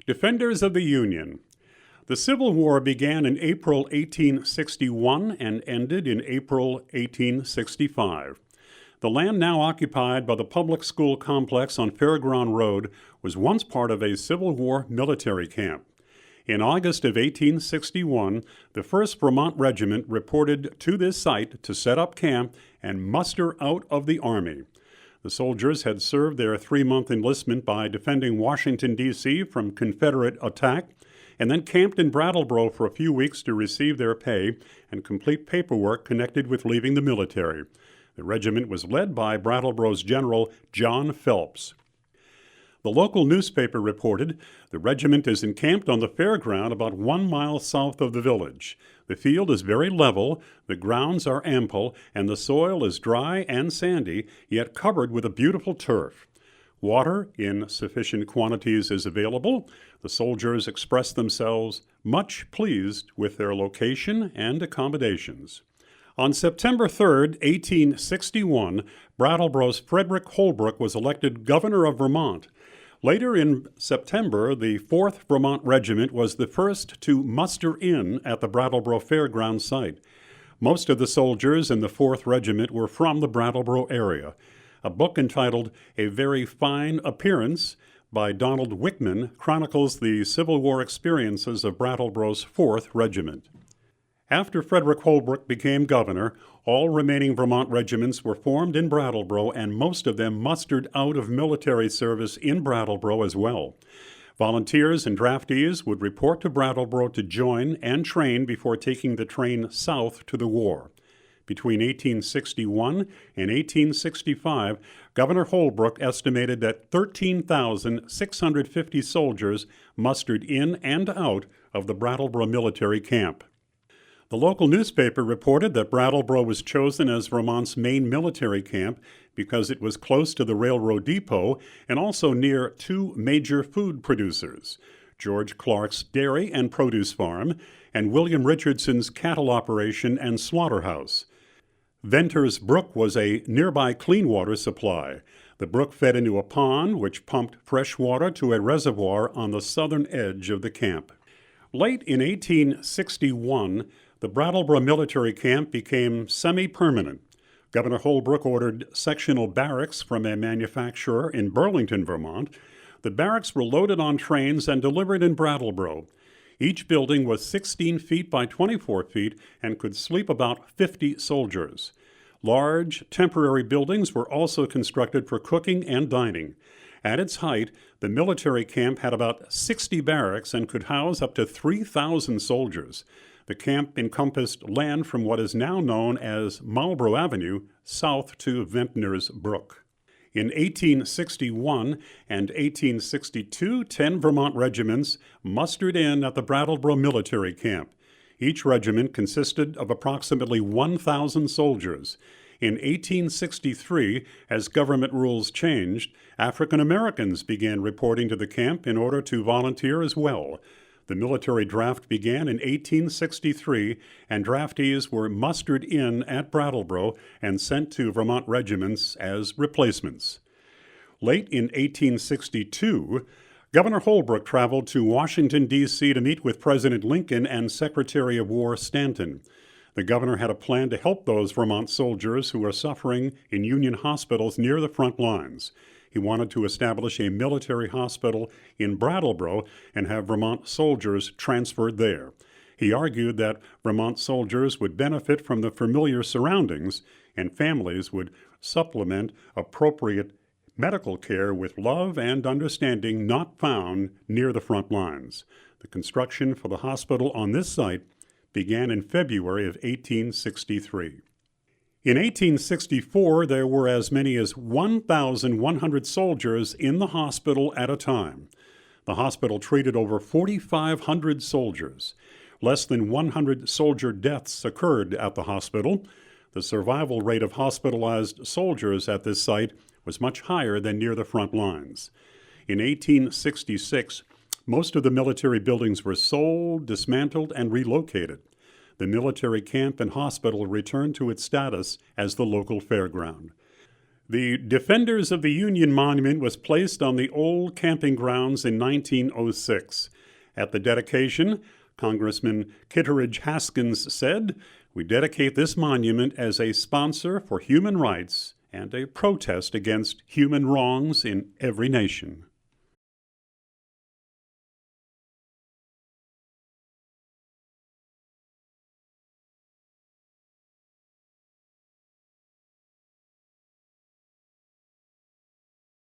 Defenders of the Union. The Civil War began in April 1861 and ended in April 1865. The land now occupied by the public school complex on Fairground Road was once part of a Civil War military camp. In August of 1861, the 1st Vermont Regiment reported to this site to set up camp and muster out of the Army. The soldiers had served their 3-month enlistment by defending Washington, D.C. from Confederate attack, and then camped in Brattleboro for a few weeks to receive their pay and complete paperwork connected with leaving the military. The regiment was led by Brattleboro's General John Phelps. The local newspaper reported, "The regiment is encamped on the fairground about 1 mile south of the village. The field is very level, the grounds are ample, and the soil is dry and sandy, yet covered with a beautiful turf. Water in sufficient quantities is available. The soldiers express themselves much pleased with their location and accommodations." On September 3, 1861, Brattleboro's Frederick Holbrook was elected governor of Vermont. Later in September, the 4th Vermont Regiment was the first to muster in at the Brattleboro Fairground site. Most of the soldiers in the 4th Regiment were from the Brattleboro area. A book entitled A Very Fine Appearance by Donald Wickman chronicles the Civil War experiences of Brattleboro's 4th Regiment. After Frederick Holbrook became governor, all remaining Vermont regiments were formed in Brattleboro, and most of them mustered out of military service in Brattleboro as well. Volunteers and draftees would report to Brattleboro to join and train before taking the train south to the war. Between 1861 and 1865, Governor Holbrook estimated that 13,650 soldiers mustered in and out of the Brattleboro military camp. The local newspaper reported that Brattleboro was chosen as Vermont's main military camp because it was close to the railroad depot and also near 2 major food producers, George Clark's dairy and produce farm, and William Richardson's cattle operation and slaughterhouse. Venter's Brook was a nearby clean water supply. The brook fed into a pond which pumped fresh water to a reservoir on the southern edge of the camp. Late in 1861, the Brattleboro military camp became semi-permanent. Governor Holbrook ordered sectional barracks from a manufacturer in Burlington, Vermont. The barracks were loaded on trains and delivered in Brattleboro. Each building was 16 feet by 24 feet and could sleep about 50 soldiers. Large, temporary buildings were also constructed for cooking and dining. At its height, the military camp had about 60 barracks and could house up to 3,000 soldiers. The camp encompassed land from what is now known as Marlborough Avenue south to Ventnor's Brook. In 1861 and 1862, 10 Vermont regiments mustered in at the Brattleboro military camp. Each regiment consisted of approximately 1,000 soldiers. In 1863, as government rules changed, African Americans began reporting to the camp in order to volunteer as well. The military draft began in 1863, and draftees were mustered in at Brattleboro and sent to Vermont regiments as replacements. Late in 1862, Governor Holbrook traveled to Washington, D.C. to meet with President Lincoln and Secretary of War Stanton. The governor had a plan to help those Vermont soldiers who were suffering in Union hospitals near the front lines. He wanted to establish a military hospital in Brattleboro and have Vermont soldiers transferred there. He argued that Vermont soldiers would benefit from the familiar surroundings, and families would supplement appropriate medical care with love and understanding not found near the front lines. The construction for the hospital on this site began in February of 1863. In 1864, there were as many as 1,100 soldiers in the hospital at a time. The hospital treated over 4,500 soldiers. Less than 100 soldier deaths occurred at the hospital. The survival rate of hospitalized soldiers at this site was much higher than near the front lines. In 1866, most of the military buildings were sold, dismantled, and relocated. The military camp and hospital returned to its status as the local fairground. The Defenders of the Union Monument was placed on the old camping grounds in 1906. At the dedication, Congressman Kitteridge Haskins said, "We dedicate this monument as a sponsor for human rights and a protest against human wrongs in every nation."